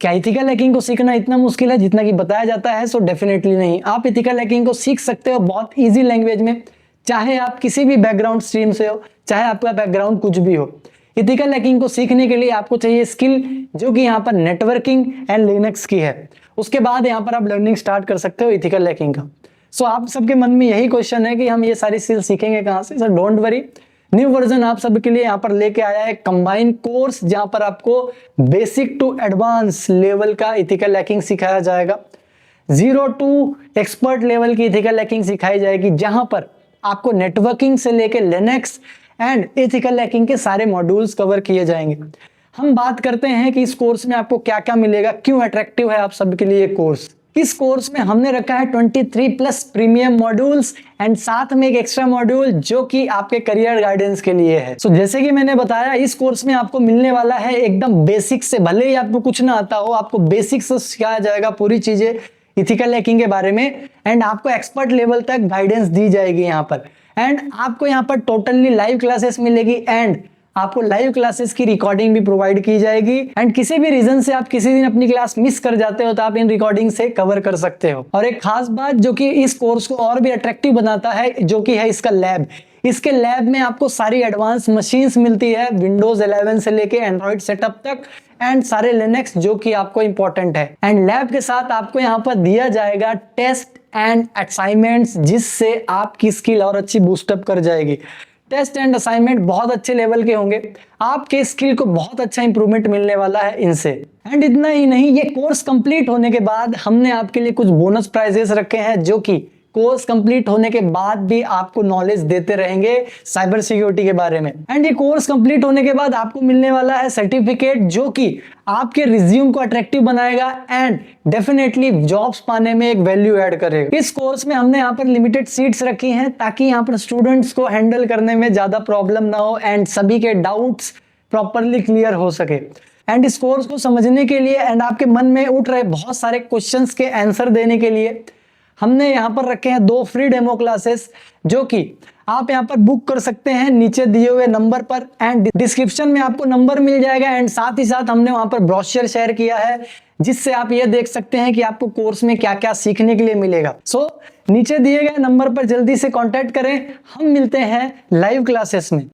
क्या ethical hacking को सीखना इतना मुश्किल है जितना कि बताया जाता है? सो डेफिनेटली नहीं। आप इथिकल हैकिंग को सीख सकते हो बहुत इजी लैंग्वेज में, चाहे आप किसी भी बैकग्राउंड स्ट्रीम से हो, चाहे आपका बैकग्राउंड कुछ भी हो। इथिकल हैकिंग को सीखने के लिए आपको चाहिए स्किल, जो कि यहाँ पर नेटवर्किंग एंड लिनक्स की है। उसके बाद यहाँ पर आप लर्निंग स्टार्ट कर सकते हो इथिकल हैकिंग का। सो आप सबके मन में यही क्वेश्चन है कि हम ये सारी स्किल सीखेंगे कहाँ से? Sir don't worry, new version आप सबके लिए यहाँ पर लेके आया है कंबाइन कोर्स, जहां पर आपको बेसिक टू एडवांस लेवल का इथिकल हैकिंग सिखाया जाएगा। 0 टू एक्सपर्ट लेवल की इथिकल हैकिंग सिखाई जाएगी, जहां पर आपको नेटवर्किंग से लेके लिनक्स एंड इथिकल हैकिंग के सारे मॉड्यूल्स कवर किए जाएंगे। हम बात करते हैं कि इस कोर्स में आपको क्या क्या मिलेगा, क्यों अट्रैक्टिव है आप सबके लिए कोर्स। इस कोर्स में हमने रखा है 23+ प्रीमियम मॉड्यूल्स एंड साथ में एक एक्स्ट्रा मॉड्यूल जो कि आपके करियर गाइडेंस के लिए है। सो जैसे कि मैंने बताया, इस कोर्स में आपको मिलने वाला है एकदम बेसिक से, भले ही आपको कुछ ना आता हो, आपको बेसिक से सिखाया जाएगा पूरी चीजें इथिकल हैकिंग के बारे में, एंड आपको एक्सपर्ट लेवल तक गाइडेंस दी जाएगी यहाँ पर। एंड आपको यहाँ पर टोटली लाइव क्लासेस मिलेगी एंड आपको लाइव क्लासेस की रिकॉर्डिंग भी प्रोवाइड की जाएगी। एंड किसी भी रीजन से आप किसी दिन अपनी क्लास मिस कर जाते हो तो आप इन रिकॉर्डिंग से कवर कर सकते हो। और एक खास बात जो कि इस कोर्स को और भी अट्रैक्टिव बनाता है, जो कि है इसका लैब। इसके लैब में आपको सारी एडवांस मशीन्स मिलती है, विंडोज 11 से लेके एंड्रॉइड सेटअप तक, एंड सारे लिनक्स जो कि आपको इंपॉर्टेंट है। एंड लैब के साथ आपको यहाँ पर दिया जाएगा टेस्ट एंड असाइनमेंट्स, जिससे आपकी स्किल और अच्छी बूस्टअप कर जाएगी। टेस्ट एंड असाइनमेंट बहुत अच्छे लेवल के होंगे, आपके स्किल को बहुत अच्छा इंप्रूवमेंट मिलने वाला है इनसे। एंड इतना ही नहीं, ये कोर्स कंप्लीट होने के बाद हमने आपके लिए कुछ बोनस प्राइजेस रखे हैं, जो कि कोर्स कंप्लीट होने के बाद भी आपको नॉलेज देते रहेंगे साइबर सिक्योरिटी के बारे में। एंड ये कोर्स कंप्लीट होने के बाद आपको मिलने वाला है सर्टिफिकेट, जो कि आपके रिज्यूम को अट्रैक्टिव बनाएगा एंड डेफिनेटली जॉब्स पाने में एक वैल्यू ऐड करेगा। इस कोर्स में हमने यहाँ पर लिमिटेड सीट्स रखी हैं, ताकि यहाँ पर स्टूडेंट्स को हैंडल करने में ज्यादा प्रॉब्लम ना हो एंड सभी के डाउट्स प्रॉपरली क्लियर हो सके। एंड इस कोर्स को समझने के लिए एंड आपके मन में उठ रहे बहुत सारे क्वेश्चंस के आंसर देने के लिए हमने यहाँ पर रखे हैं 2 फ्री डेमो क्लासेस, जो कि आप यहाँ पर बुक कर सकते हैं नीचे दिए हुए नंबर पर, एंड डिस्क्रिप्शन में आपको नंबर मिल जाएगा। एंड साथ ही साथ हमने वहाँ पर ब्रोशर शेयर किया है, जिससे आप ये देख सकते हैं कि आपको कोर्स में क्या क्या सीखने के लिए मिलेगा। सो नीचे दिए गए नंबर पर जल्दी से कॉन्टैक्ट करें। हम मिलते हैं लाइव क्लासेस में।